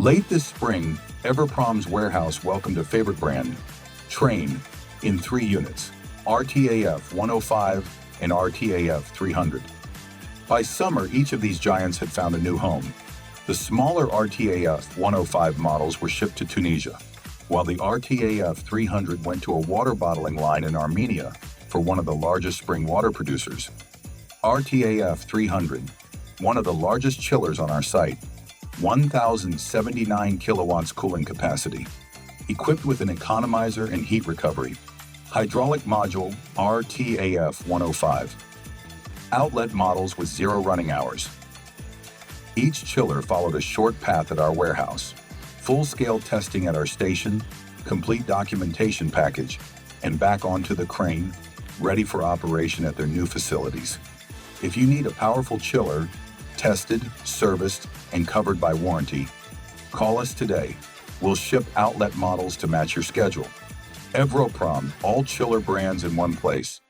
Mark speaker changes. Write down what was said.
Speaker 1: Late this spring, Everprom's warehouse welcomed a favorite brand, TRANE, in 3 units, RTAF 105 and RTAF 300. By summer, each of these giants had found a new home. The smaller RTAF 105 models were shipped to Tunisia, while the RTAF 300 went to a water bottling line in Armenia for one of the largest spring water producers. RTAF 300, one of the largest chillers on our site, 1,079 kilowatts cooling capacity, equipped with an economizer and heat recovery, hydraulic module RTAF 105, outlet models with 0 running hours. Each chiller followed a short path at our warehouse, full-scale testing at our station, complete documentation package, and back onto the crane, ready for operation at their new facilities. If you need a powerful chiller, tested, serviced, and covered by warranty, call us today. We'll ship outlet models to match your schedule. Evroprom, all chiller brands in one place.